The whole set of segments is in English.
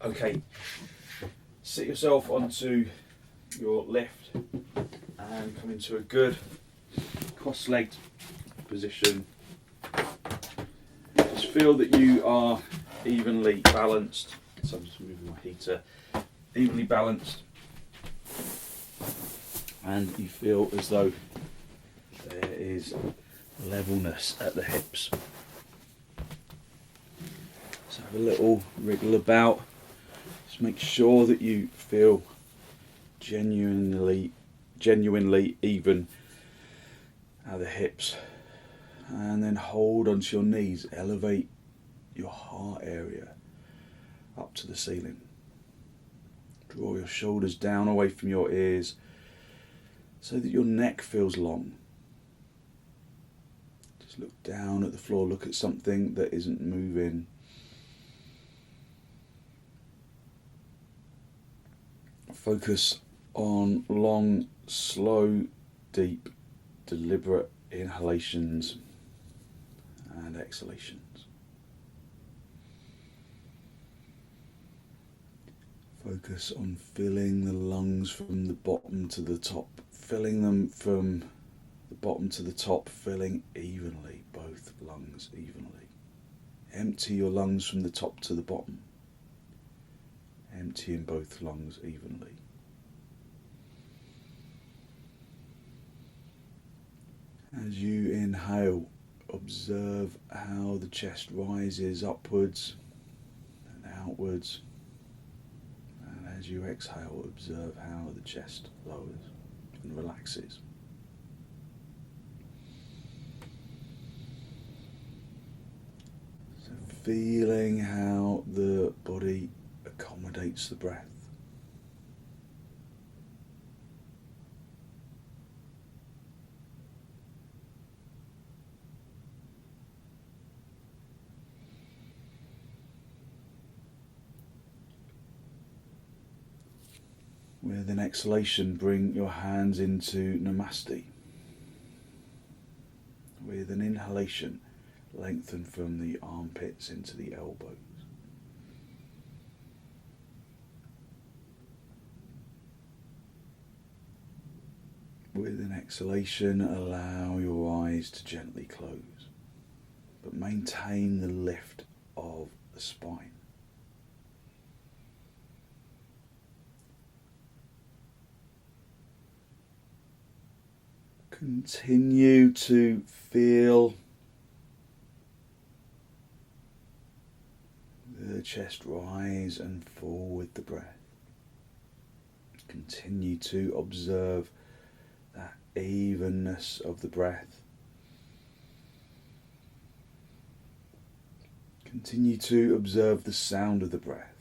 Okay, sit yourself onto your left and come into a good cross-legged position. Just feel that you are evenly balanced. So I'm just moving my heater. Evenly balanced, and you feel as though there is levelness at the hips. So have a little wriggle about. Just make sure that you feel genuinely even at the hips, and then hold onto your knees. Elevate your heart area up to the ceiling. Draw your shoulders down away from your ears so that your neck feels long. Just look down at the floor, look at something that isn't moving. Focus on long, slow, deep, deliberate inhalations and exhalations. Focus on filling the lungs from the bottom to the top, filling them from the bottom to the top, filling evenly, both lungs evenly. Empty your lungs from the top to the bottom, emptying both lungs evenly. As you inhale, observe how the chest rises upwards and outwards. As you exhale, observe how the chest lowers and relaxes. So feeling how the body accommodates the breath. With an exhalation, bring your hands into Namaste. With an inhalation, lengthen from the armpits into the elbows. With an exhalation, allow your eyes to gently close, but maintain the lift of the spine. Continue to feel the chest rise and fall with the breath. Continue to observe that evenness of the breath. Continue to observe the sound of the breath.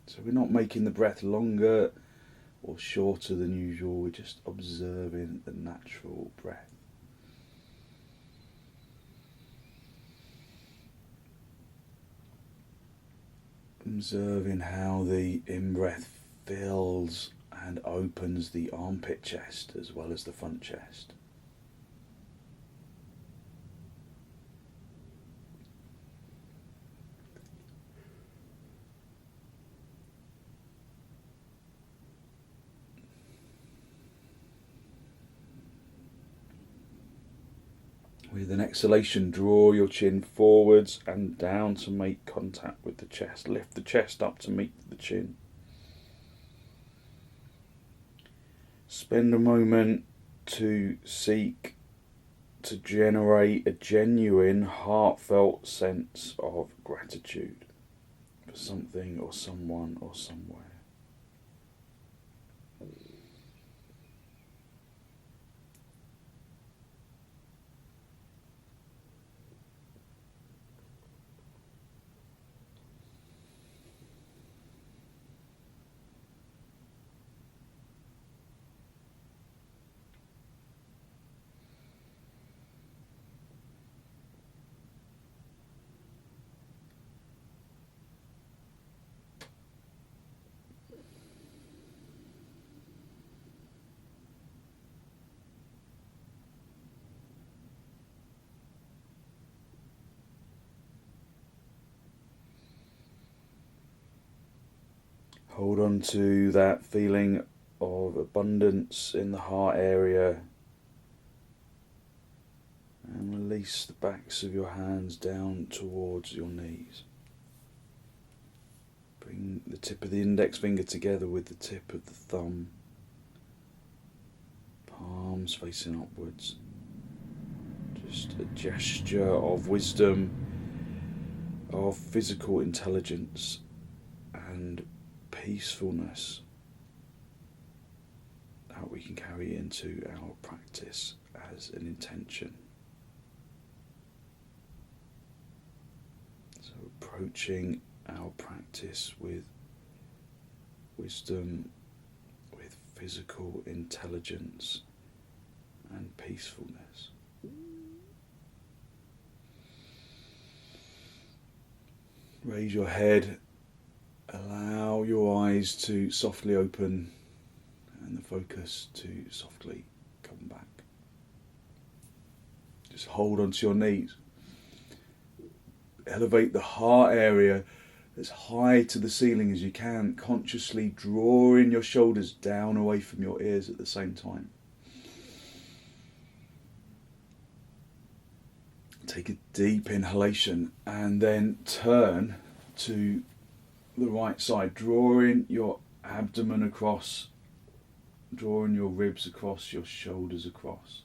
So we're not making the breath longer or shorter than usual, we're just observing the natural breath. Observing how the in-breath fills and opens the armpit chest as well as the front chest. With an exhalation, draw your chin forwards and down to make contact with the chest. Lift the chest up to meet the chin. Spend a moment to seek to generate a genuine, heartfelt sense of gratitude for something or someone or somewhere. Hold on to that feeling of abundance in the heart area. And release the backs of your hands down towards your knees. Bring the tip of the index finger together with the tip of the thumb. Palms facing upwards. Just a gesture of wisdom, of physical intelligence and peacefulness that we can carry into our practice as an intention. So approaching our practice with wisdom, with physical intelligence and peacefulness. Raise your head, allow your eyes to softly open and the focus to softly come back. Just hold onto your knees. Elevate the heart area as high to the ceiling as you can, consciously drawing your shoulders down away from your ears at the same time. Take a deep inhalation and then turn to the right side, drawing your abdomen across, drawing your ribs across, your shoulders across.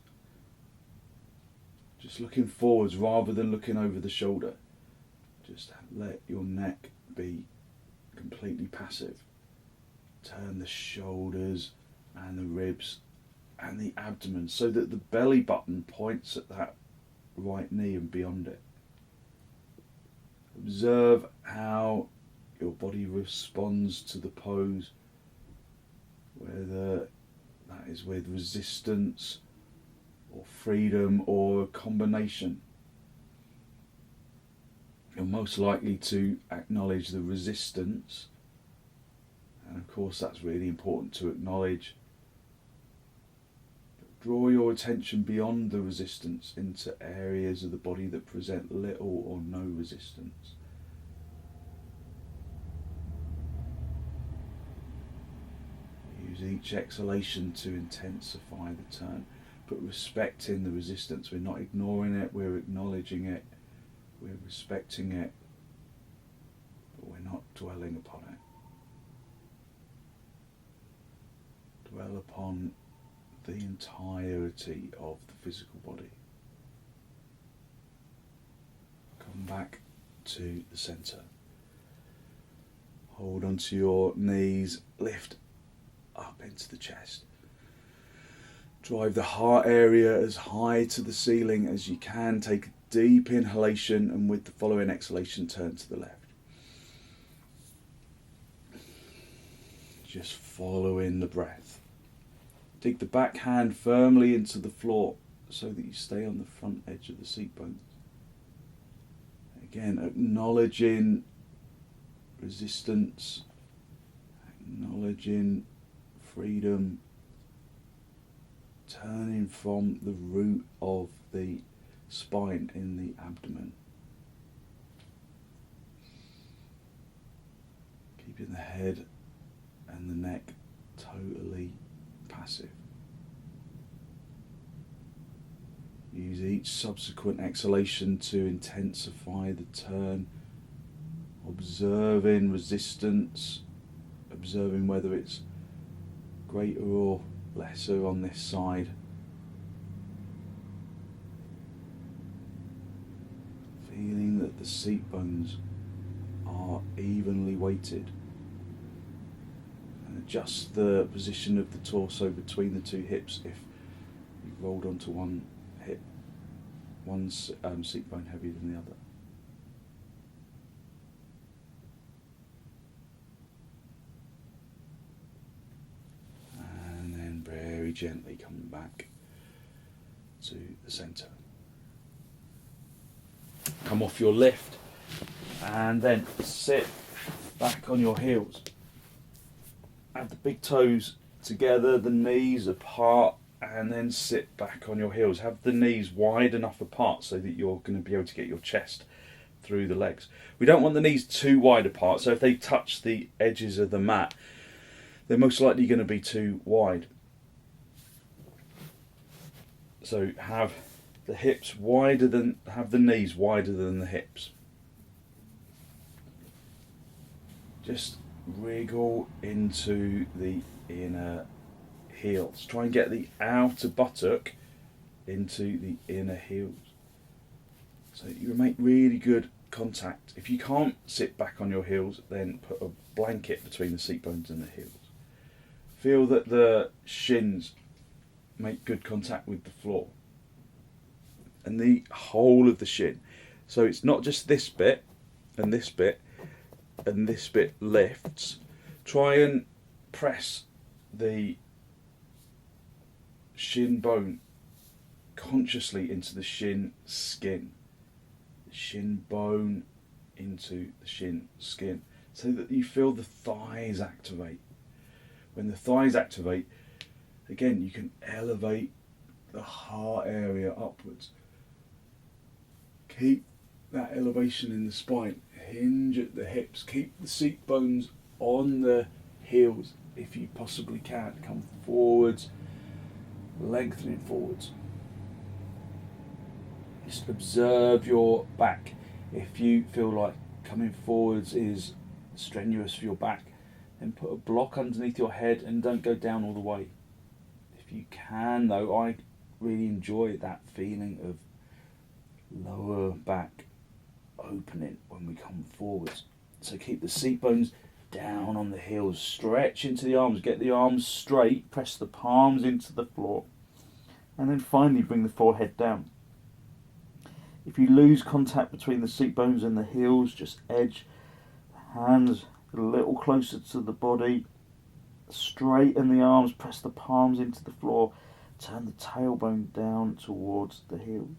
Just looking forwards rather than looking over the shoulder. Just let your neck be completely passive. Turn the shoulders and the ribs and the abdomen so that the belly button points at that right knee and beyond it. Observe how your body responds to the pose, whether that is with resistance or freedom or a combination. You're most likely to acknowledge the resistance, and of course that's really important to acknowledge. Draw your attention beyond the resistance into areas of the body that present little or no resistance. Use each exhalation to intensify the turn, but respecting the resistance. We're not ignoring it, we're acknowledging it, we're respecting it, but we're not dwelling upon it. Dwell upon the entirety of the physical body. Come back to the centre. Hold onto your knees, lift up into the chest. Drive the heart area as high to the ceiling as you can. Take a deep inhalation and with the following exhalation turn to the left. Just following the breath. Dig the back hand firmly into the floor so that you stay on the front edge of the seat bones. Again, acknowledging resistance, acknowledging freedom, turning from the root of the spine in the abdomen. Keeping the head and the neck totally passive. Use each subsequent exhalation to intensify the turn, observing resistance, observing whether it's greater or lesser on this side. Feeling that the seat bones are evenly weighted. Adjust the position of the torso between the two hips if you've rolled onto one hip, one seat bone heavier than the other. And then very gently come back to the centre. Come off your lift and then sit back on your heels. Add the big toes together, the knees apart, and then sit back on your heels. Have the knees wide enough apart so that you're going to be able to get your chest through the legs. We don't want the knees too wide apart, so if they touch the edges of the mat, they're most likely going to be too wide. So have the knees wider than the hips. Just wriggle into the inner heels. Try and get the outer buttock into the inner heels. So you make really good contact. If you can't sit back on your heels, then put a blanket between the seat bones and the heels. Feel that the shins make good contact with the floor. And the whole of the shin. So it's not just this bit and this bit and this bit lifts. Try and press the shin bone consciously into the shin skin. The shin bone into the shin skin. So that you feel the thighs activate. When the thighs activate, again, you can elevate the heart area upwards. Keep that elevation in the spine. Hinge at the hips. Keep the seat bones on the heels if you possibly can. Come forwards, lengthening forwards. Just observe your back. If you feel like coming forwards is strenuous for your back, then put a block underneath your head and don't go down all the way. If you can though, I really enjoy that feeling of lower back opening when we come forwards. So keep the seat bones down on the heels, stretch into the arms, get the arms straight, press the palms into the floor, and then finally bring the forehead down. If you lose contact between the seat bones and the heels, just edge the hands a little closer to the body, straighten the arms, press the palms into the floor, turn the tailbone down towards the heels.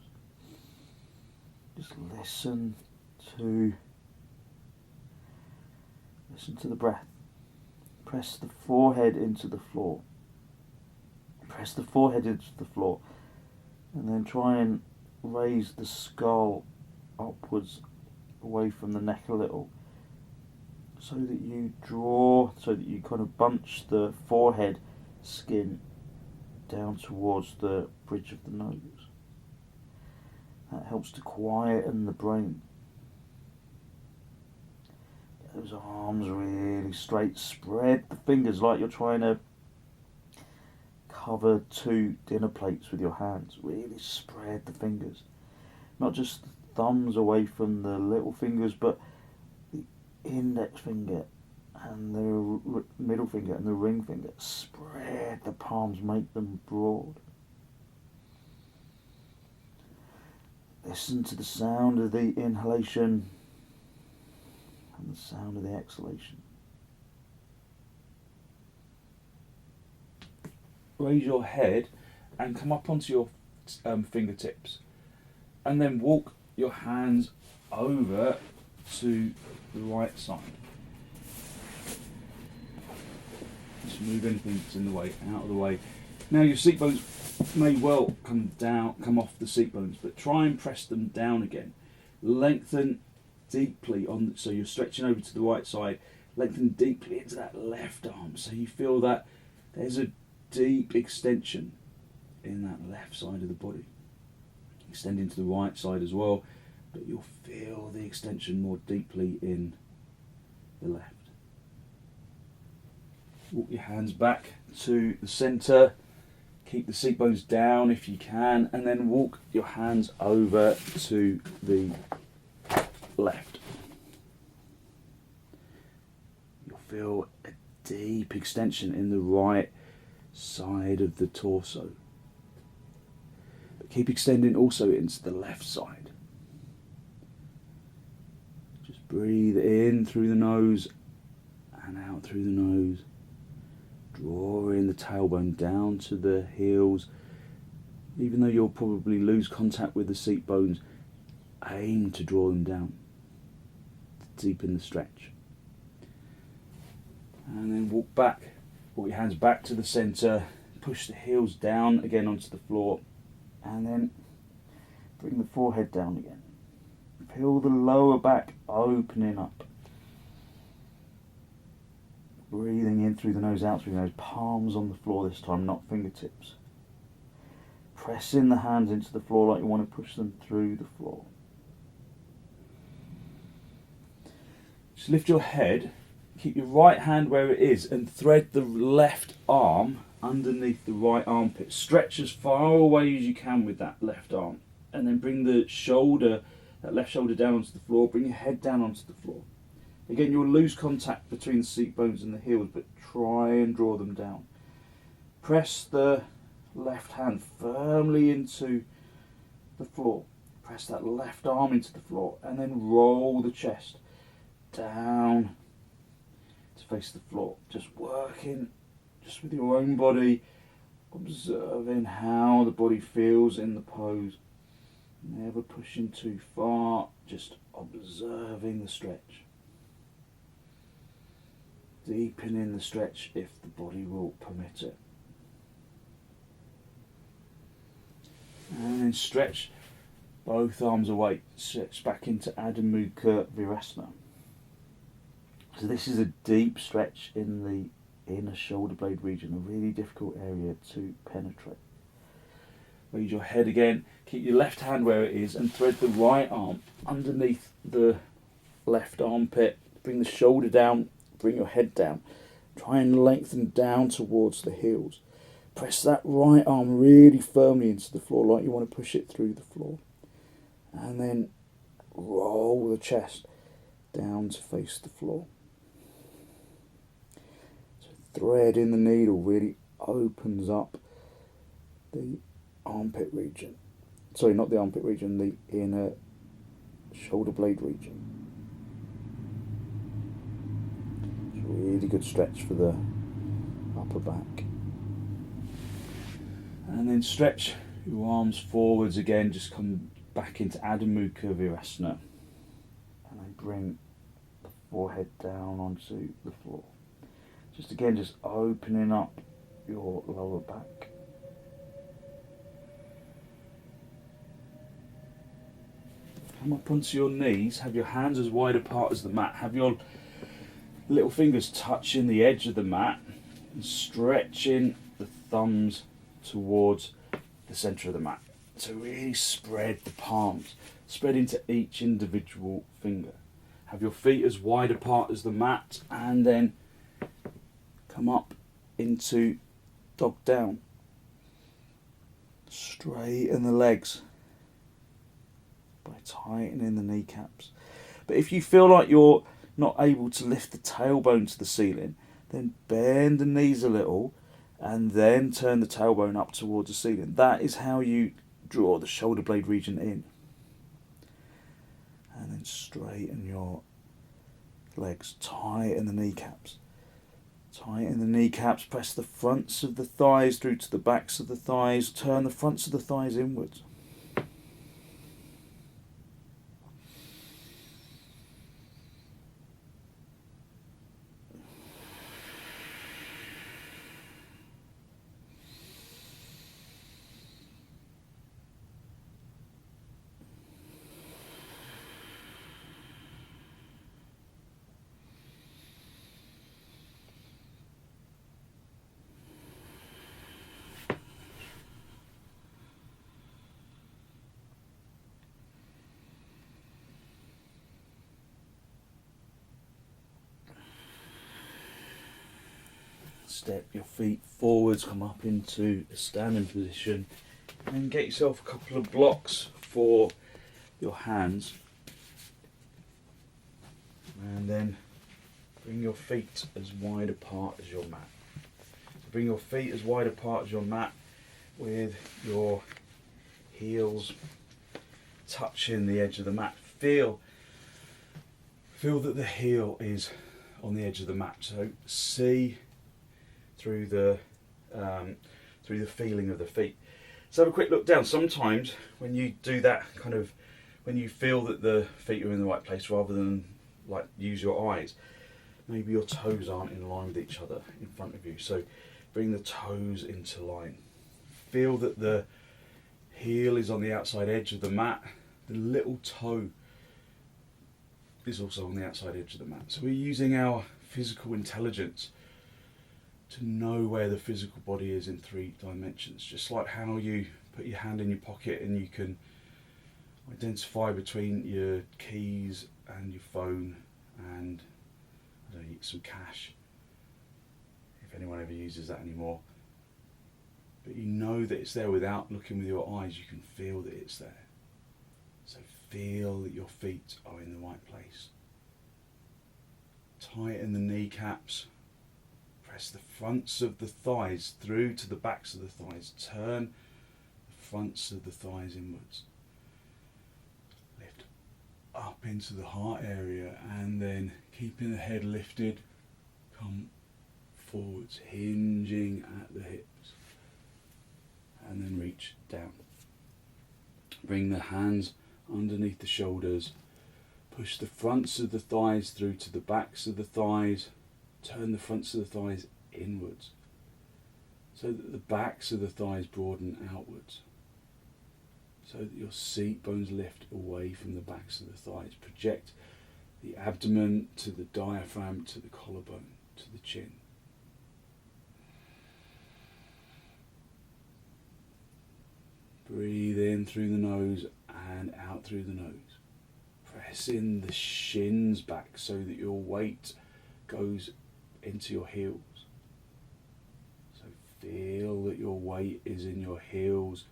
Just listen to the breath. Press the forehead into the floor. Press the forehead into the floor. And then try and raise the skull upwards away from the neck a little. So that you kind of bunch the forehead skin down towards the bridge of the nose. That helps to quieten the brain. Get those arms really straight. Spread the fingers like you're trying to cover 2 dinner plates with your hands. Really spread the fingers. Not just the thumbs away from the little fingers, but the index finger and the middle finger and the ring finger. Spread the palms, make them broad. Listen to the sound of the inhalation and the sound of the exhalation. Raise your head and come up onto your fingertips, and then walk your hands over to the right side. Just move anything that's in the way out of the way. Now your seat bones may well come off the seat bones, but try and press them down again. Lengthen deeply so you're stretching over to the right side. Lengthen deeply into that left arm, so you feel that there's a deep extension in that left side of the body. Extend into the right side as well, but you'll feel the extension more deeply in the left. Walk your hands back to the centre. Keep the seat bones down if you can, and then walk your hands over to the left. You'll feel a deep extension in the right side of the torso. But keep extending also into the left side. Just breathe in through the nose and out through the nose. Drawing the tailbone down to the heels. Even though you'll probably lose contact with the seat bones, aim to draw them down to deepen the stretch. And then walk your hands back to the centre, push the heels down again onto the floor, and then bring the forehead down again. Feel the lower back opening up. Breathing in through the nose, out through the nose. Palms on the floor this time, not fingertips. Pressing the hands into the floor like you want to push them through the floor. Just lift your head, keep your right hand where it is, and thread the left arm underneath the right armpit. Stretch as far away as you can with that left arm, and then bring the shoulder, that left shoulder down onto the floor. Bring your head down onto the floor. Again, you'll lose contact between the seat bones and the heels, but try and draw them down. Press the left hand firmly into the floor. Press that left arm into the floor, and then roll the chest down to face the floor. Just working just with your own body, observing how the body feels in the pose. Never pushing too far, just observing the stretch. Deepening the stretch if the body will permit it. And then stretch both arms away, stretch back into Adho Mukha Virasana. So this is a deep stretch in the inner shoulder blade region, a really difficult area to penetrate. Raise your head again, keep your left hand where it is, and thread the right arm underneath the left armpit. Bring the shoulder down, bring your head down. Try and lengthen down towards the heels. Press that right arm really firmly into the floor, like you want to push it through the floor. And then roll the chest down to face the floor. So thread in the needle really opens up the armpit region. Sorry, not the armpit region, the inner shoulder blade region. It's a really good stretch for the upper back. And then stretch your arms forwards again, just come back into Adho Mukha Virasana. And then bring the forehead down onto the floor. Just again, just opening up your lower back. Come up onto your knees, have your hands as wide apart as the mat. Have your little fingers touching the edge of the mat and stretching the thumbs towards the centre of the mat. So really spread the palms, spread into each individual finger. Have your feet as wide apart as the mat, and then come up into dog down. Straighten the legs by tightening the kneecaps. But if you feel like you're not able to lift the tailbone to the ceiling, then bend the knees a little and then turn the tailbone up towards the ceiling. That is how you draw the shoulder blade region in. And then straighten your legs, tighten the kneecaps. Tighten the kneecaps, press the fronts of the thighs through to the backs of the thighs, turn the fronts of the thighs inwards. Step your feet forwards, come up into a standing position, and get yourself a couple of blocks for your hands. And then bring your feet as wide apart as your mat. So bring your feet as wide apart as your mat with your heels touching the edge of the mat. Feel that the heel is on the edge of the mat. So see through the feeling of the feet. So have a quick look down. Sometimes when you do that, when you feel that the feet are in the right place, rather than like use your eyes, maybe your toes aren't in line with each other in front of you. So bring the toes into line. Feel that the heel is on the outside edge of the mat. The little toe is also on the outside edge of the mat. So we're using our physical intelligence to know where the physical body is in 3 dimensions. Just like how you put your hand in your pocket and you can identify between your keys and your phone and, I don't know, some cash, if anyone ever uses that anymore. But you know that it's there without looking with your eyes. You can feel that it's there. So feel that your feet are in the right place. Tighten the kneecaps. Press the fronts of the thighs through to the backs of the thighs. Turn the fronts of the thighs inwards. Lift up into the heart area, and then keeping the head lifted, come forwards, hinging at the hips. And then reach down. Bring the hands underneath the shoulders. Push the fronts of the thighs through to the backs of the thighs. Turn the fronts of the thighs inwards so that the backs of the thighs broaden outwards. So that your seat bones lift away from the backs of the thighs. Project the abdomen to the diaphragm, to the collarbone, to the chin. Breathe in through the nose and out through the nose. Press in the shins back so that your weight goes into your heels. So feel that your weight is in your heels.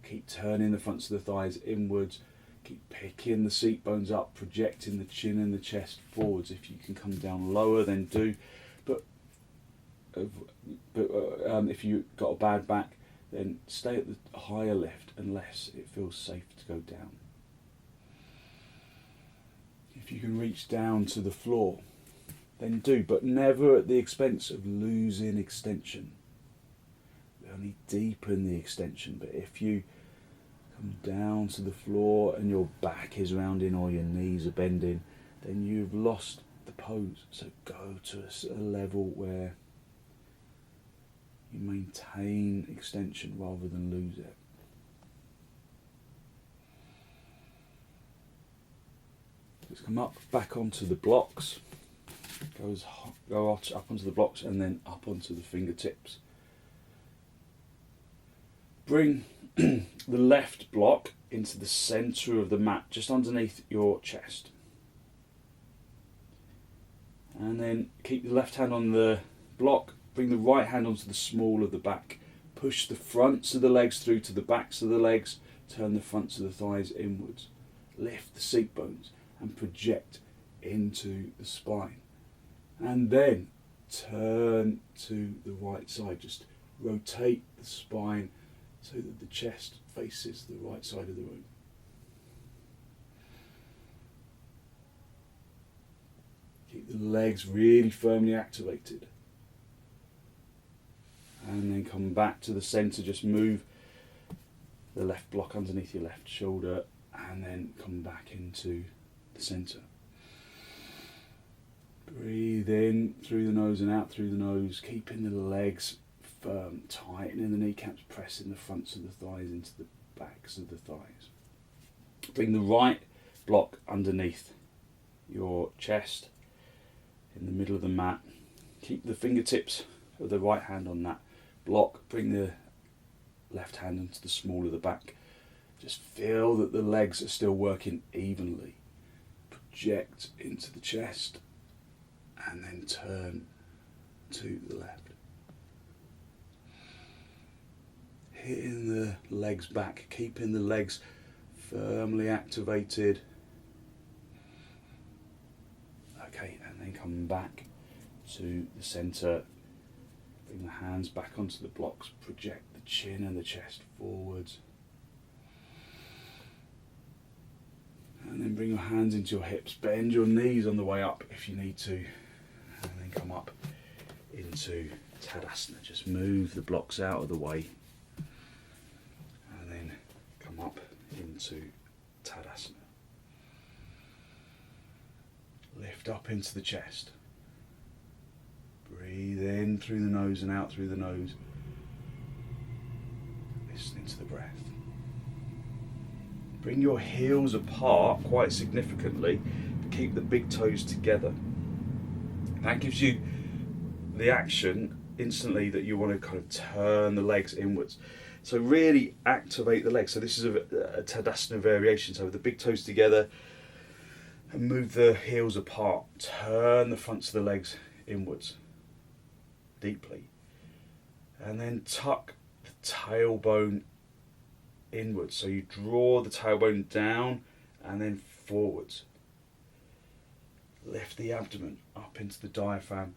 Keep turning the fronts of the thighs inwards. Keep picking the seat bones up, projecting the chin and the chest forwards. If you can come down lower, then do. But if you've got a bad back, then stay at the higher lift unless it feels safe to go down. If you can reach down to the floor, then do, but never at the expense of losing extension. We only deepen the extension, but if you come down to the floor and your back is rounding or your knees are bending, then you've lost the pose. So go to a level where you maintain extension rather than lose it. Let's come up, back onto the blocks. Go up onto the blocks and then up onto the fingertips. Bring the left block into the centre of the mat, just underneath your chest. And then keep the left hand on the block. Bring the right hand onto the small of the back. Push the fronts of the legs through to the backs of the legs. Turn the fronts of the thighs inwards. Lift the seat bones and project into the spine. And then turn to the right side. Just rotate the spine so that the chest faces the right side of the room. Keep the legs really firmly activated. And then come back to the centre, just move the left block underneath your left shoulder and then come back into the centre. Breathe in through the nose and out through the nose, keeping the legs firm, tightening the kneecaps, pressing the fronts of the thighs into the backs of the thighs. Bring the right block underneath your chest in the middle of the mat. Keep the fingertips of the right hand on that block. Bring the left hand into the small of the back. Just feel that the legs are still working evenly. Project into the chest and then turn to the left. Hitting the legs back, keeping the legs firmly activated. Okay, and then come back to the centre. Bring the hands back onto the blocks. Project the chin and the chest forwards. And then bring your hands into your hips. Bend your knees on the way up if you need to. And then come up into Tadasana. Just move the blocks out of the way. And then come up into Tadasana. Lift up into the chest. Breathe in through the nose and out through the nose. Listening to the breath. Bring your heels apart quite significantly, but keep the big toes together. That gives you the action instantly that you want to kind of turn the legs inwards. So really activate the legs. So this is a Tadasana variation. So with the big toes together and move the heels apart. Turn the fronts of the legs inwards deeply. And then tuck the tailbone inwards. So you draw the tailbone down and then forwards. Lift the abdomen up into the diaphragm,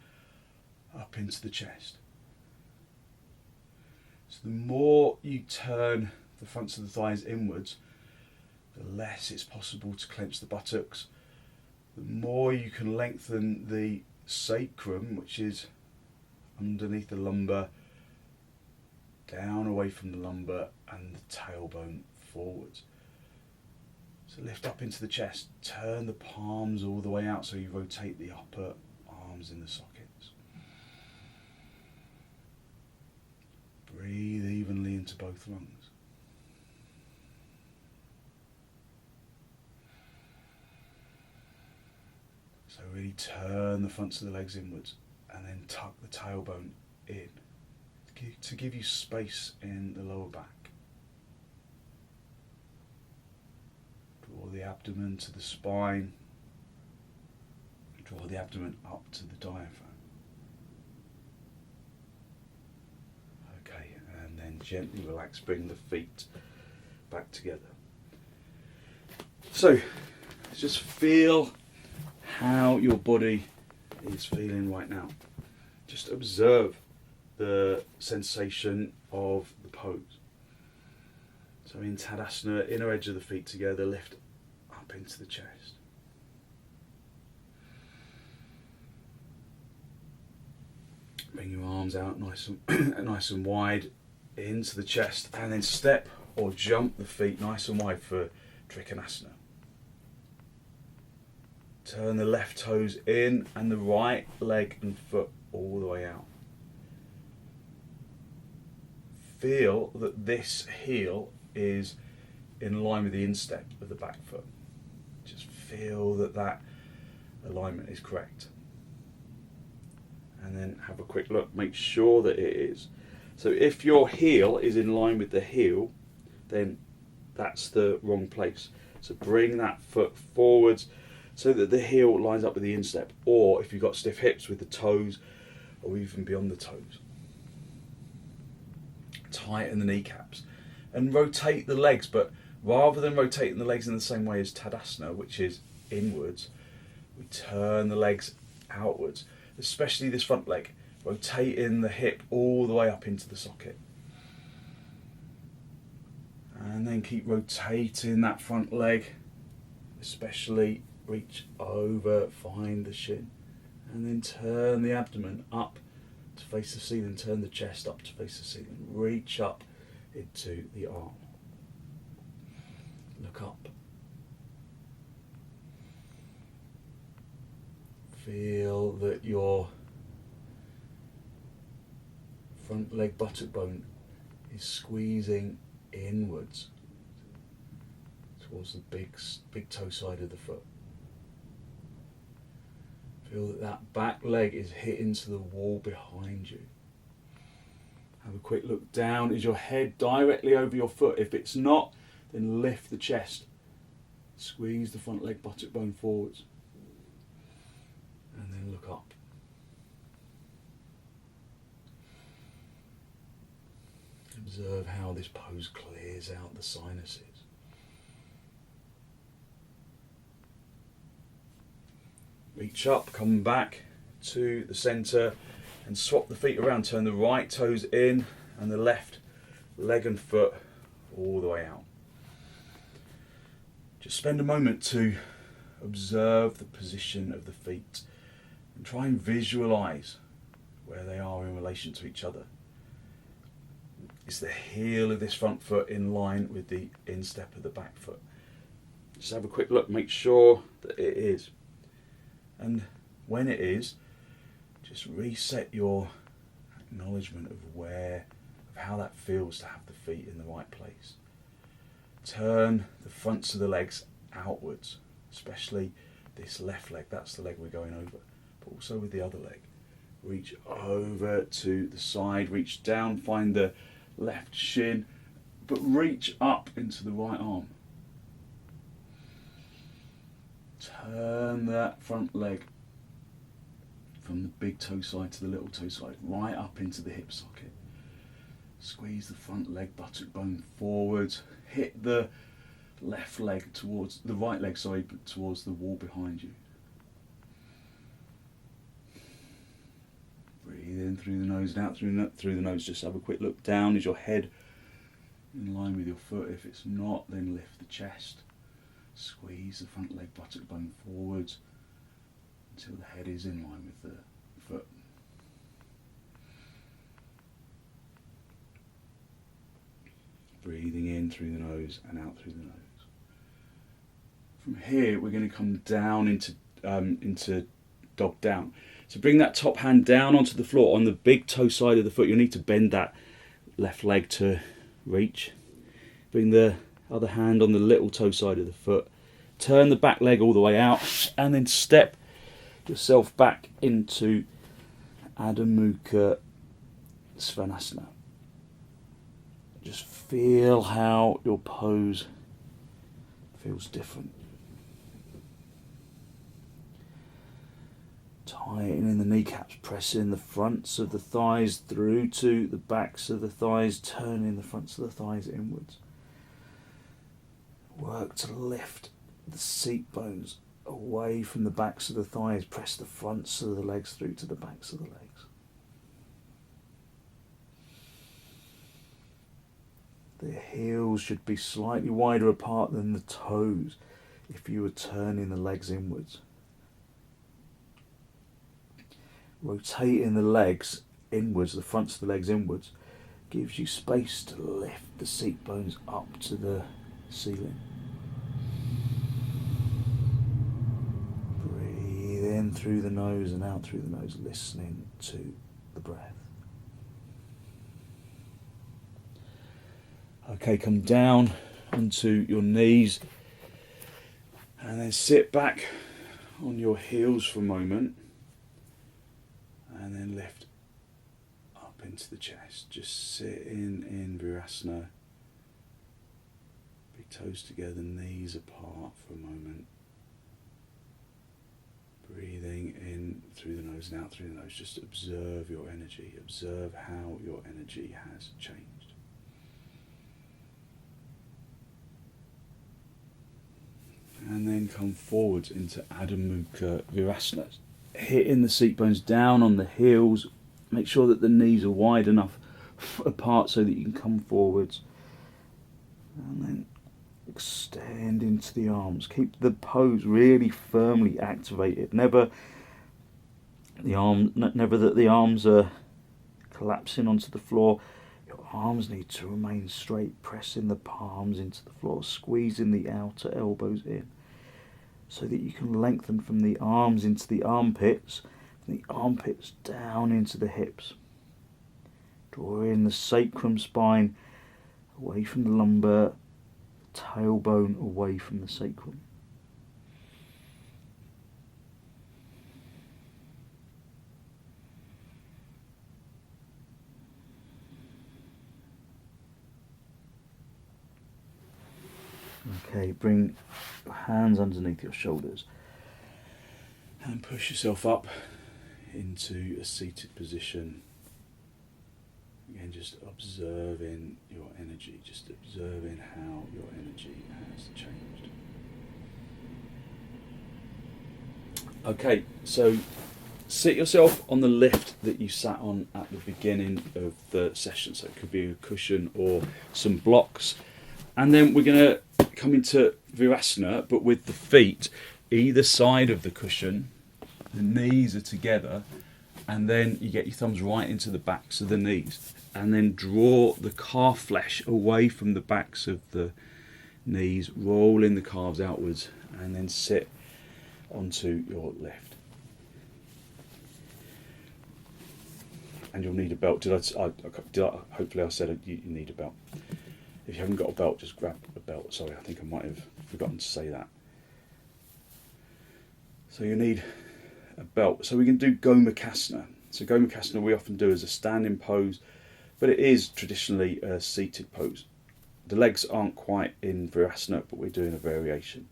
up into the chest. So the more you turn the fronts of the thighs inwards, the less it's possible to clench the buttocks. The more you can lengthen the sacrum, which is underneath the lumbar, down away from the lumbar, and the tailbone forwards. So lift up into the chest, turn the palms all the way out so you rotate the upper arms in the sockets. Breathe evenly into both lungs. So really turn the fronts of the legs inwards and then tuck the tailbone in to give you space in the lower back. Draw the abdomen to the spine. Draw the abdomen up to the diaphragm. Okay, and then gently relax, bring the feet back together. So, just feel how your body is feeling right now. Just observe the sensation of the pose. So in Tadasana, inner edge of the feet together, lift up into the chest. Bring your arms out nice and wide into the chest, and then step or jump the feet nice and wide for trikonasana. Turn the left toes in and the right leg and foot all the way out. Feel that this heel is in line with the instep of the back foot. Just feel that that alignment is correct. And then have a quick look, make sure that it is. So if your heel is in line with the heel, then that's the wrong place. So bring that foot forwards so that the heel lines up with the instep, or if you've got stiff hips, with the toes or even beyond the toes. Tighten the kneecaps and rotate the legs, but rather than rotating the legs in the same way as Tadasana, which is inwards, we turn the legs outwards, especially this front leg, rotating the hip all the way up into the socket. And then keep rotating that front leg, especially reach over, find the shin, and then turn the abdomen up to face the ceiling, turn the chest up to face the ceiling, reach up into the arm. Look up. Feel that your front leg buttock bone is squeezing inwards towards the big toe side of the foot. Feel that that back leg is hit into the wall behind you. Have a quick look down. Is your head directly over your foot? If it's not, then lift the chest. Squeeze the front leg buttock bone forwards. And then look up. Observe how this pose clears out the sinuses. Reach up, come back to the centre and swap the feet around. Turn the right toes in and the left leg and foot all the way out. Just spend a moment to observe the position of the feet and try and visualise where they are in relation to each other. Is the heel of this front foot in line with the instep of the back foot? Just have a quick look, make sure that it is. And when it is, just reset your acknowledgement of how that feels to have the feet in the right place. Turn the fronts of the legs outwards, especially this left leg, that's the leg we're going over, but also with the other leg. Reach over to the side, reach down, find the left shin, but reach up into the right arm. Turn that front leg from the big toe side to the little toe side, right up into the hip socket. Squeeze the front leg, buttock bone forwards. Hit the left leg towards the right leg, towards the wall behind you. Breathe in through the nose and out through the nose. Just have a quick look down. Is your head in line with your foot? If it's not, then lift the chest. Squeeze the front leg, buttock bone forwards until the head is in line with the foot. Breathing in through the nose and out through the nose. From here, we're going to come down into dog down. So bring that top hand down onto the floor on the big toe side of the foot. You'll need to bend that left leg to reach. Bring the other hand on the little toe side of the foot. Turn the back leg all the way out and then step yourself back into Adho Svanasana. Just feel how your pose feels different. Tightening the kneecaps, pressing the fronts of the thighs through to the backs of the thighs, turning the fronts of the thighs inwards. Work to lift the seat bones away from the backs of the thighs, press the fronts of the legs through to the backs of the legs. The heels should be slightly wider apart than the toes if you were turning the legs inwards. Rotating the legs inwards, the fronts of the legs inwards, gives you space to lift the seat bones up to the ceiling. Breathe in through the nose and out through the nose, listening to the breath. Okay, come down onto your knees and then sit back on your heels for a moment and then lift up into the chest. Just sit in virasana, big toes together, knees apart for a moment. Breathing in through the nose and out through the nose. Just observe your energy, observe how your energy has changed. And then come forwards into Adho Virasana. Hitting the seat bones down on the heels. Make sure that the knees are wide enough apart so that you can come forwards. And then extend into the arms. Keep the pose really firmly activated. Never that the arms are collapsing onto the floor. Your arms need to remain straight, pressing the palms into the floor, squeezing the outer elbows in so that you can lengthen from the arms into the armpits, from the armpits down into the hips. Drawing the sacrum spine away from the lumbar, the tailbone away from the sacrum. Okay, bring your hands underneath your shoulders and push yourself up into a seated position. Again, just observing your energy, just observing how your energy has changed. Okay, so sit yourself on the lift that you sat on at the beginning of the session. So it could be a cushion or some blocks. And then we're going to come into virasana, but with the feet either side of the cushion. The knees are together, and then you get your thumbs right into the backs of the knees, and then draw the calf flesh away from the backs of the knees, rolling the calves outwards, and then sit onto your lift. And you'll need a belt. Hopefully I said you need a belt. If you haven't got a belt, just grab a belt. Sorry, I think I might have forgotten to say that. So you need a belt. So we can do gomukhsasana. So gomukhsasana we often do as a standing pose, but it is traditionally a seated pose. The legs aren't quite in virasana, but we're doing a variation.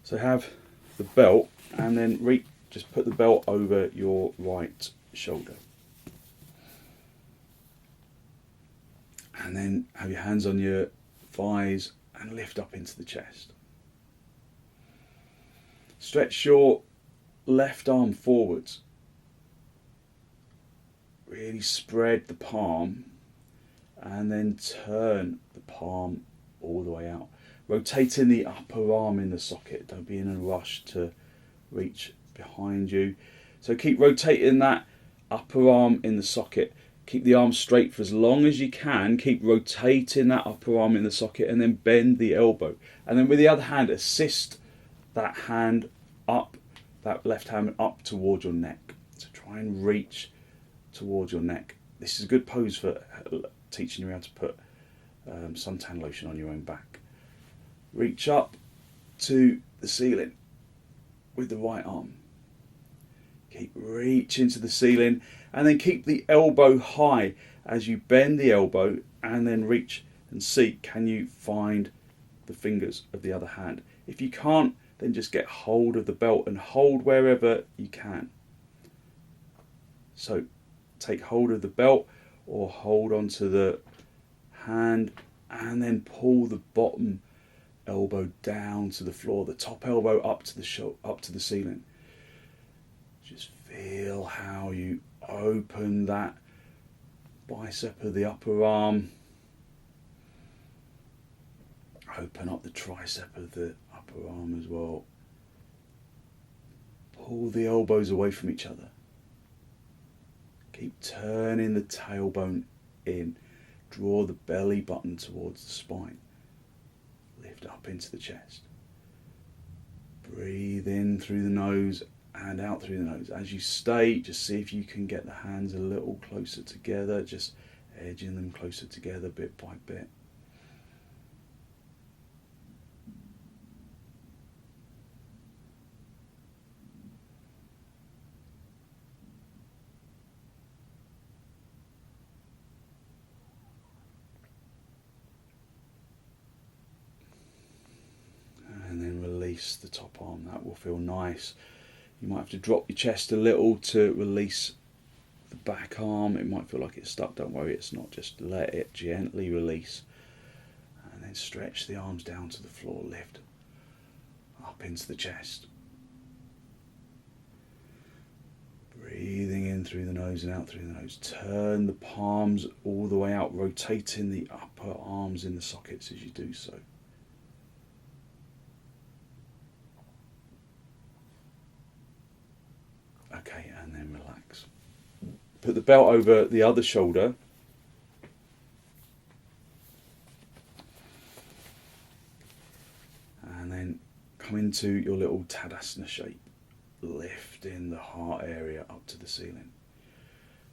So have the belt, and then just put the belt over your right shoulder. And then have your hands on your thighs and lift up into the chest. Stretch your left arm forwards. Really spread the palm and then turn the palm all the way out. Rotating the upper arm in the socket. Don't be in a rush to reach behind you. So keep rotating that upper arm in the socket. Keep the arm straight for as long as you can. Keep rotating that upper arm in the socket and then bend the elbow. And then with the other hand, assist that hand up, that left hand up towards your neck. So try and reach towards your neck. This is a good pose for teaching you how to put suntan lotion on your own back. Reach up to the ceiling with the right arm. Keep reaching to the ceiling and then keep the elbow high as you bend the elbow and then reach and see, can you find the fingers of the other hand? If you can't, then just get hold of the belt and hold wherever you can. So take hold of the belt or hold onto the hand and then pull the bottom elbow down to the floor, the top elbow up to the ceiling. Just feel how you open that bicep of the upper arm. Open up the tricep of the upper arm as well. Pull the elbows away from each other. Keep turning the tailbone in. Draw the belly button towards the spine. Lift up into the chest. Breathe in through the nose and out through the nose. As you stay, just see if you can get the hands a little closer together, just edging them closer together bit by bit. And then release the top arm. That will feel nice. You might have to drop your chest a little to release the back arm. It might feel like it's stuck. Don't worry, it's not. Just let it gently release. And then stretch the arms down to the floor. Lift up into the chest. Breathing in through the nose and out through the nose. Turn the palms all the way out, rotating the upper arms in the sockets as you do so. Okay, and then relax. Put the belt over the other shoulder. And then come into your little tadasana shape. Lifting the heart area up to the ceiling.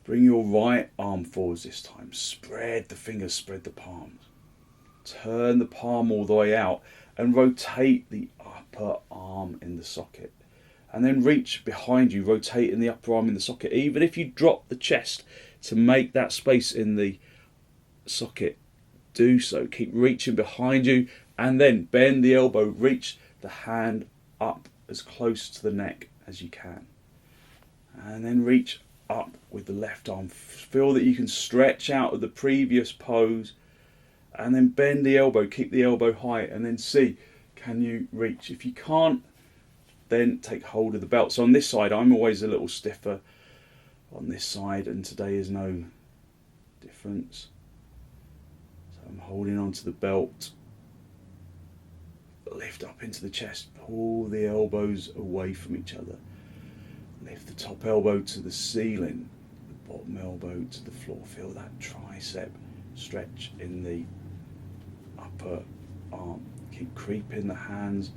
Bring your right arm forwards this time. Spread the fingers, spread the palms. Turn the palm all the way out and rotate the upper arm in the socket. And then reach behind you, rotating the upper arm in the socket. Even if you drop the chest to make that space in the socket, do so. Keep reaching behind you and then bend the elbow, reach the hand up as close to the neck as you can. And then reach up with the left arm. Feel that you can stretch out of the previous pose and then bend the elbow, keep the elbow high and then see, can you reach? If you can't, then take hold of the belt. So on this side, I'm always a little stiffer on this side, and today is no difference. So I'm holding onto the belt. Lift up into the chest. Pull the elbows away from each other. Lift the top elbow to the ceiling. The bottom elbow to the floor. Feel that tricep stretch in the upper arm. Keep creeping the hands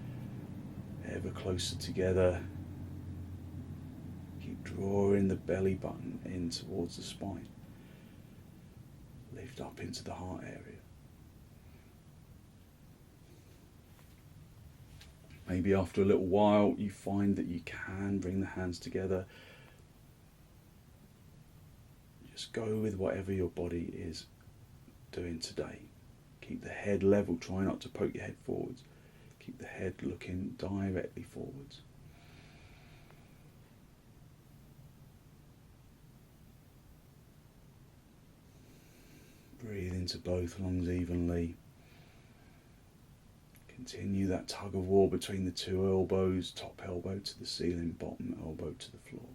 ever closer together. Keep drawing the belly button in towards the spine. Lift up into the heart area. Maybe after a little while you find that you can bring the hands together. Just go with whatever your body is doing today. Keep the head level, try not to poke your head forwards. Keep the head looking directly forwards. Breathe into both lungs evenly. Continue that tug of war between the two elbows, top elbow to the ceiling, bottom elbow to the floor.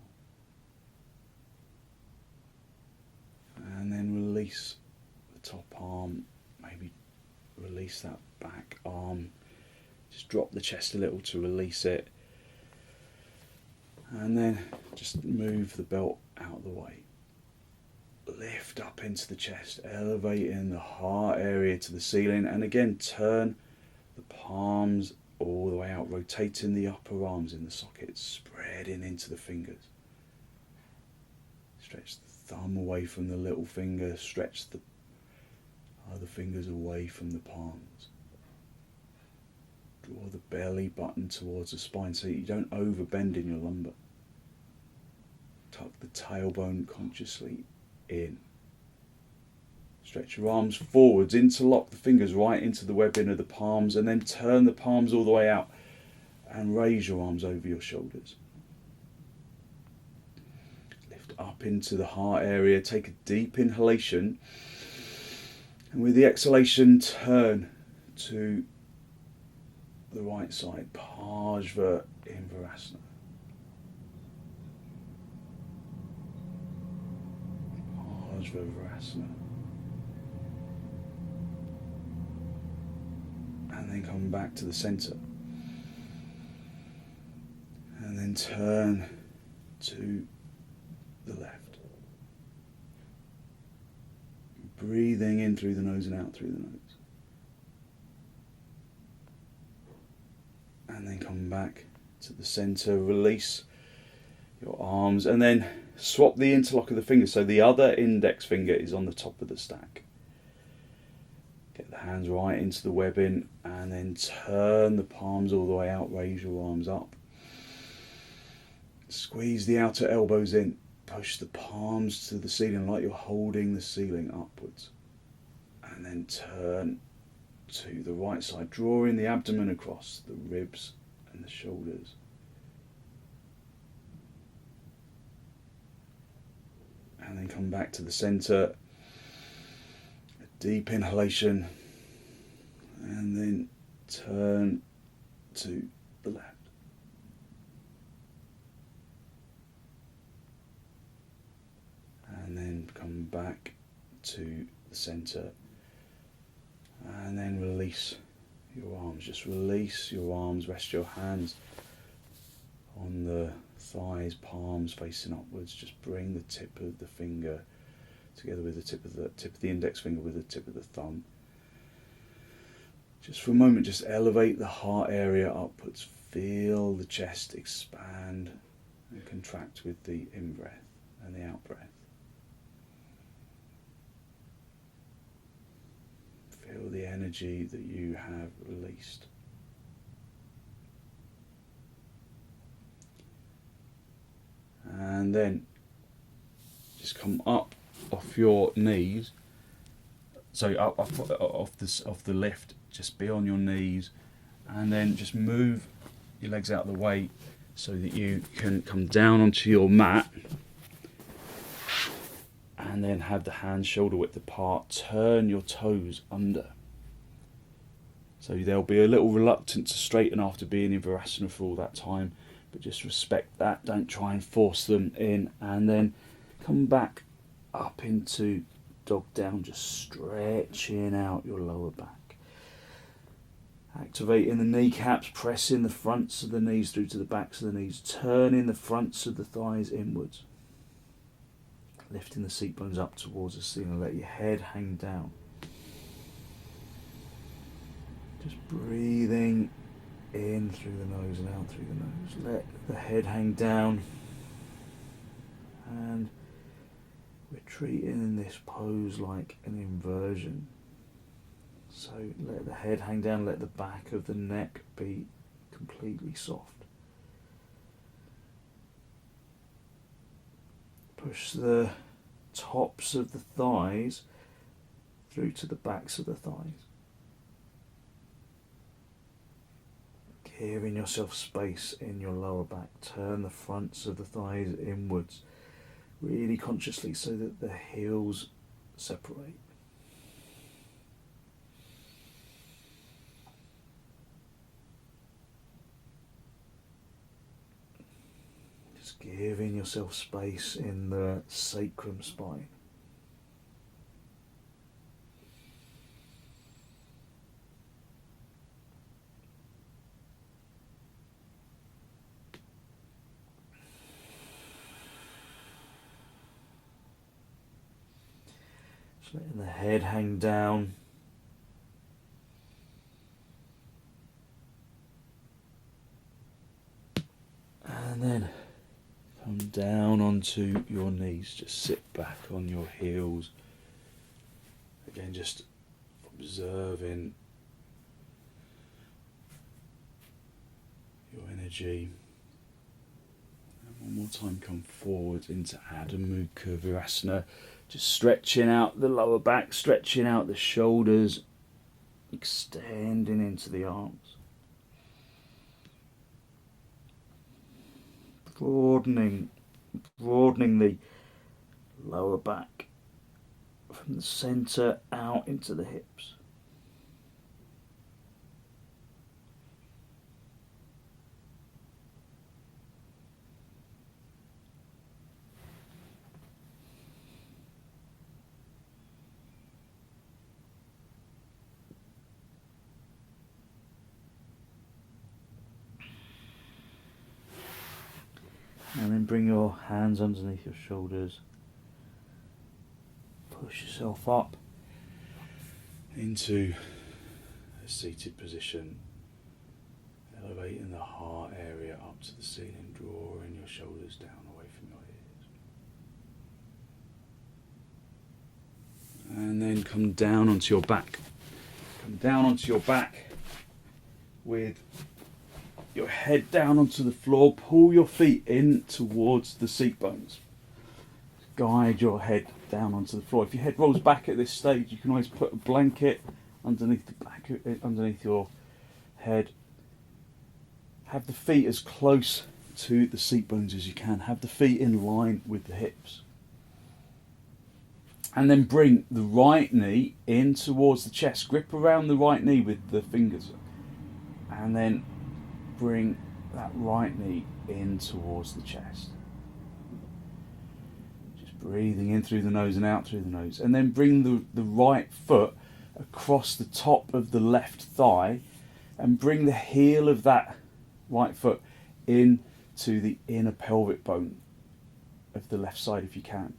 And then release the top arm, maybe release that back arm. Just drop the chest a little to release it. And then just move the belt out of the way. Lift up into the chest, elevating the heart area to the ceiling, and again turn the palms all the way out, rotating the upper arms in the sockets, spreading into the fingers. Stretch the thumb away from the little finger, stretch the other fingers away from the palms. Draw the belly button towards the spine so you don't overbend in your lumbar. Tuck the tailbone consciously in. Stretch your arms forwards, interlock the fingers right into the webbing of the palms, and then turn the palms all the way out and raise your arms over your shoulders. Lift up into the heart area, take a deep inhalation, and with the exhalation turn to the right side, parsva in virasana. Parsva virasana. And then come back to the centre. And then turn to the left. Breathing in through the nose and out through the nose. And then come back to the centre, release your arms, and then swap the interlock of the fingers so the other index finger is on the top of the stack. Get the hands right into the webbing, and then turn the palms all the way out, raise your arms up. Squeeze the outer elbows in, push the palms to the ceiling like you're holding the ceiling upwards. And then turn to the right side, drawing the abdomen across the ribs and the shoulders. And then come back to the centre, a deep inhalation, and then turn to the left. And then come back to the centre. And then release your arms. Just release your arms, rest your hands on the thighs, palms facing upwards. Just bring the tip of the finger together with the tip of the index finger with the tip of the thumb. Just for a moment, just elevate the heart area upwards. Feel the chest expand and contract with the in-breath and the out-breath. Feel the energy that you have released. And then just come up off your knees. So up off the lift. Just be on your knees, and then just move your legs out of the way so that you can come down onto your mat. And then have the hands shoulder width apart. Turn your toes under. So they'll be a little reluctant to straighten after being in virasana for all that time, but just respect that. Don't try and force them in. And then come back up into dog down, just stretching out your lower back. Activating the kneecaps, pressing the fronts of the knees through to the backs of the knees, turning the fronts of the thighs inwards. Lifting the seat bones up towards the ceiling, let your head hang down. Just breathing in through the nose and out through the nose. Let the head hang down. And we're treating in this pose like an inversion. So let the head hang down, let the back of the neck be completely soft. Push the tops of the thighs through to the backs of the thighs. Giving yourself space in your lower back. Turn the fronts of the thighs inwards, really consciously, so that the heels separate. Just giving yourself space in the sacrum spine. Letting the head hang down. And then come down onto your knees. Just sit back on your heels. Again, just observing your energy. And one more time, come forward into Adho Mukha Virasana. Just stretching out the lower back, stretching out the shoulders, extending into the arms. Broadening the lower back from the centre out into the hips. And then bring your hands underneath your shoulders. Push yourself up into a seated position. Elevating the heart area up to the ceiling, drawing your shoulders down away from your ears. And then come down onto your back. Come down onto your back with your head down onto the floor. Pull your feet in towards the seat bones. Guide your head down onto the floor. If your head rolls back at this stage, you can always put a blanket underneath the back, underneath your head. Have the feet as close to the seat bones as you can. Have the feet in line with the hips. And then bring the right knee in towards the chest. Grip around the right knee with the fingers. And then bring that right knee in towards the chest. Just breathing in through the nose and out through the nose. And then bring the right foot across the top of the left thigh and bring the heel of that right foot into the inner pelvic bone of the left side if you can.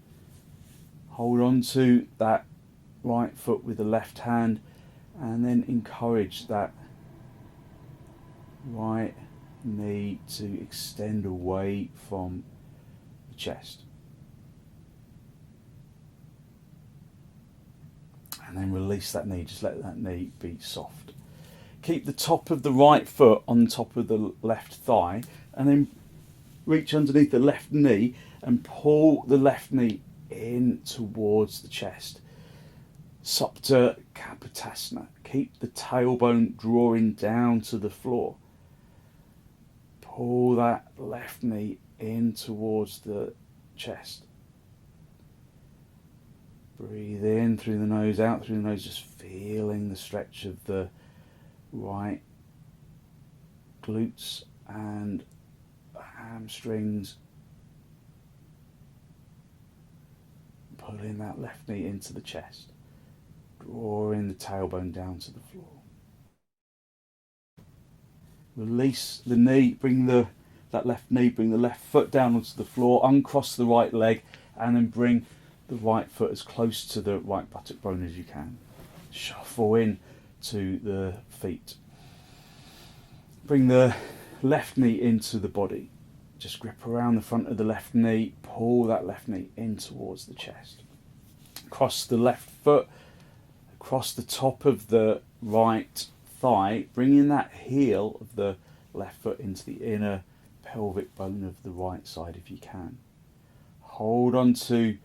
Hold on to that right foot with the left hand and then encourage that right knee to extend away from the chest. And then release that knee, just let that knee be soft. Keep the top of the right foot on top of the left thigh and then reach underneath the left knee and pull the left knee in towards the chest. Supta kapotasana. Keep the tailbone drawing down to the floor. Pull that left knee in towards the chest. Breathe in through the nose, out through the nose, just feeling the stretch of the right glutes and hamstrings. Pulling that left knee into the chest. Drawing the tailbone down to the floor. Release the knee, bring that left knee, bring the left foot down onto the floor, uncross the right leg, and then bring the right foot as close to the right buttock bone as you can. Shuffle in to the feet. Bring the left knee into the body. Just grip around the front of the left knee, pull that left knee in towards the chest. Cross the left foot, across the top of the right thigh, bringing that heel of the left foot into the inner pelvic bone of the right side if you can. Hold on to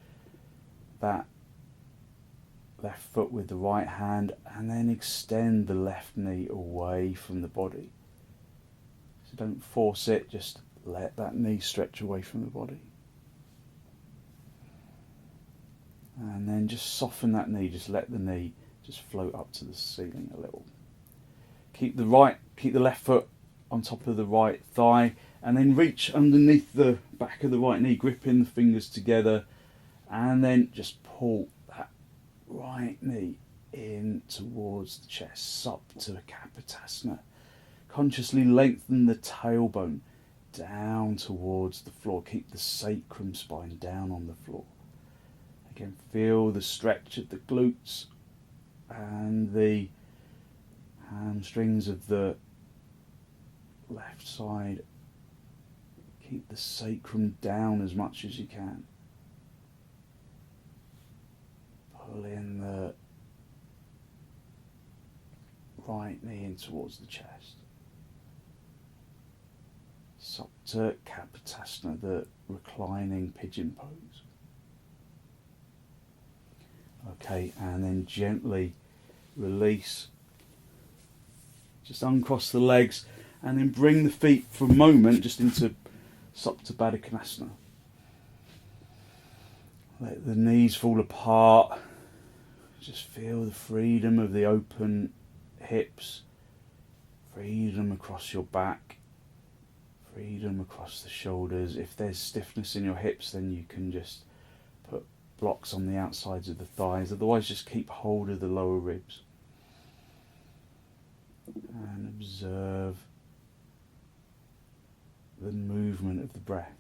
that left foot with the right hand, and then extend the left knee away from the body. So don't force it, just let that knee stretch away from the body. And then just soften that knee, just let the knee just float up to the ceiling a little. Keep the left foot on top of the right thigh, and then reach underneath the back of the right knee, gripping the fingers together, and then just pull that right knee in towards the chest, supta kapotasana. Consciously lengthen the tailbone down towards the floor. Keep the sacrum spine down on the floor. Again, feel the stretch of the glutes and the hamstrings of the left side. Keep the sacrum down as much as you can. Pull in the right knee in towards the chest. Supta kapotasana, the reclining pigeon pose. Okay, and then gently release. Just uncross the legs and then bring the feet for a moment just into supta baddha. Let the knees fall apart. Just feel the freedom of the open hips, freedom across your back, freedom across the shoulders. If there's stiffness in your hips, then you can just put blocks on the outsides of the thighs. Otherwise, just keep hold of the lower ribs. And observe the movement of the breath.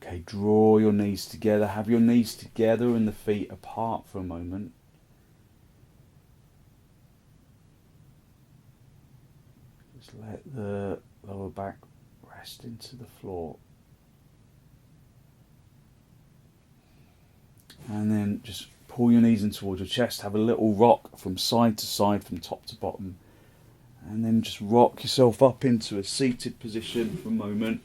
Okay, draw your knees together. Have your knees together and the feet apart for a moment. Just let the lower back rest into the floor. And then just pull your knees in towards your chest. Have a little rock from side to side, from top to bottom. And then just rock yourself up into a seated position for a moment.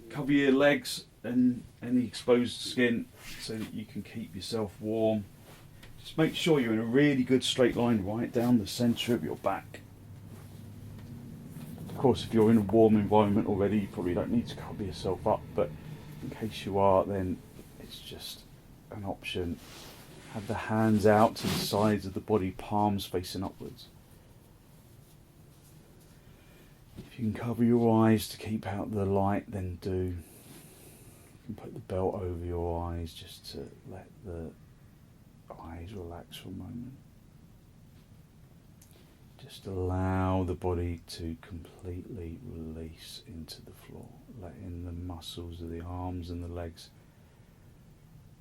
Cover your legs and any exposed skin so that you can keep yourself warm. Just make sure you're in a really good straight line right down the centre of your back. Of course, if you're in a warm environment already, you probably don't need to cover yourself up, but in case you are, then it's just an option. Have the hands out to the sides of the body, palms facing upwards. If you can cover your eyes to keep out the light, then do. You can put the belt over your eyes just to let the eyes relax for a moment. Just allow the body to completely release into the floor, letting the muscles of the arms and the legs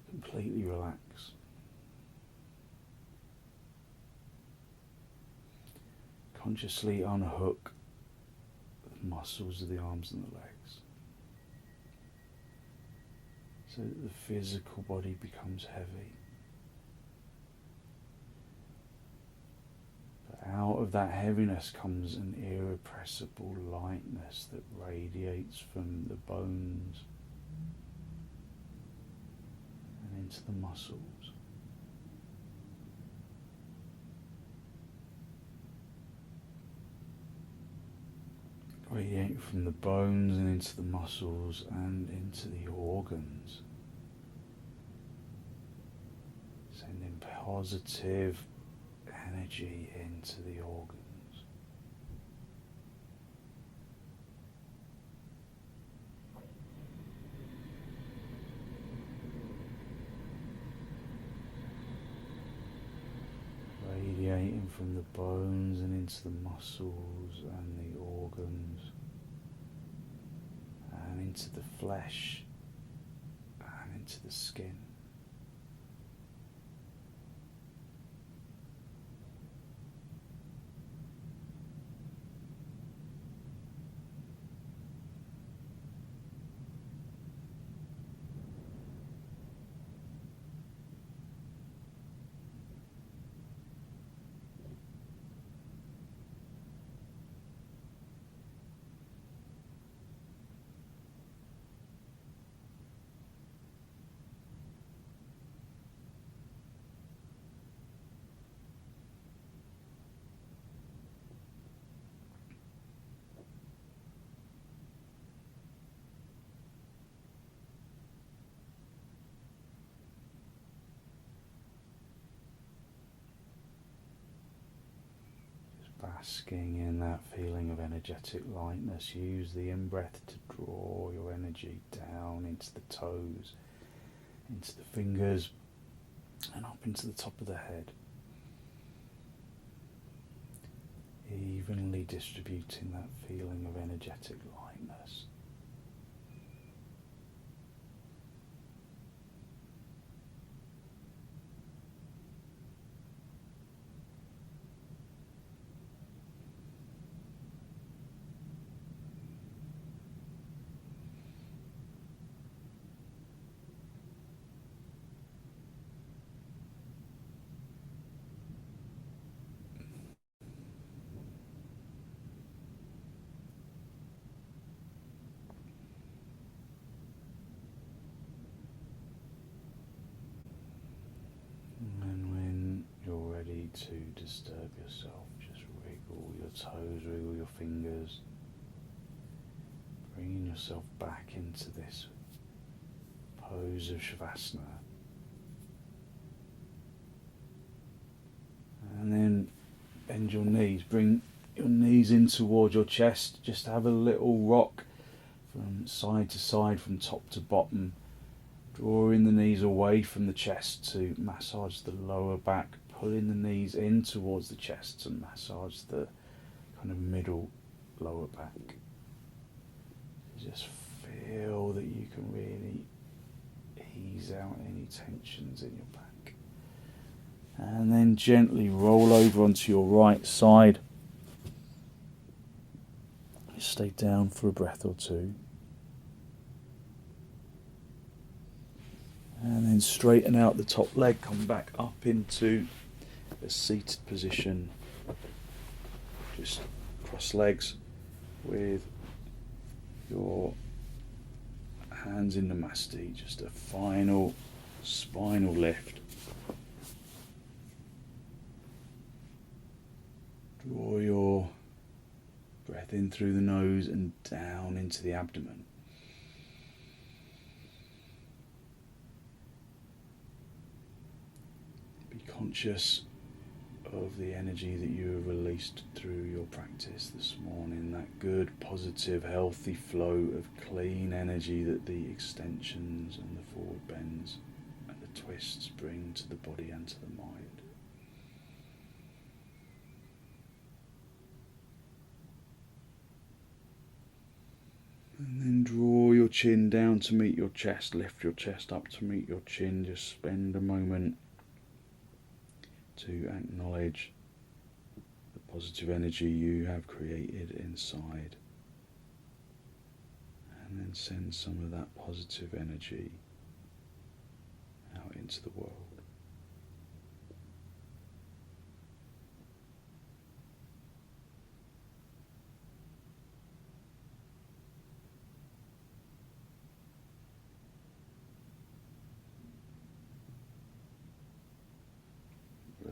completely relax. Consciously unhook the muscles of the arms and the legs so that the physical body becomes heavy. But out of that heaviness comes an irrepressible lightness that radiates from the bones and into the muscles. Radiating from the bones and into the muscles and into the organs. Sending positive energy into the organs. Radiating from the bones and into the muscles and the organs and into the flesh and into the skin. basking in that feeling of energetic lightness. Use the in-breath to draw your energy down into the toes, into the fingers, and up into the top of the head. Evenly distributing that feeling of energetic lightness. To disturb yourself, just wiggle your toes, wiggle your fingers, bringing yourself back into this pose of shavasana, and then bend your knees, bring your knees in towards your chest, just have a little rock from side to side, from top to bottom, drawing the knees away from the chest to massage the lower back, pulling the knees in towards the chest and massage the kind of middle lower back. Just feel that you can really ease out any tensions in your back. And then gently roll over onto your right side. Stay down for a breath or two. And then straighten out the top leg, come back up into a seated position. Just cross legs with your hands in Namaste, just a final spinal lift. Draw your breath in through the nose and down into the abdomen. Be conscious of the energy that you have released through your practice this morning, that good, positive, healthy flow of clean energy that the extensions and the forward bends and the twists bring to the body and to the mind. And then draw your chin down to meet your chest, lift your chest up to meet your chin. Just spend a moment to acknowledge the positive energy you have created inside, and then send some of that positive energy out into the world.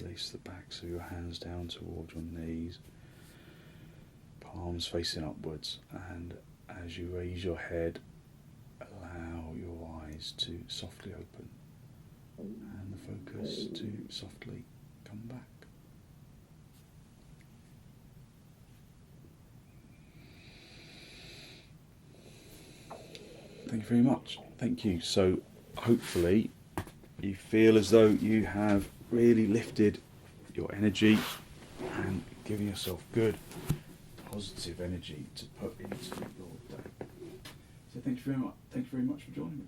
Release the backs of your hands down towards your knees, palms facing upwards, and as you raise your head, allow your eyes to softly open and the focus to softly come back. Thank you very much. Thank you. So hopefully you feel as though you have really lifted your energy and giving yourself good, positive energy to put into your day. So thank you very much for joining me.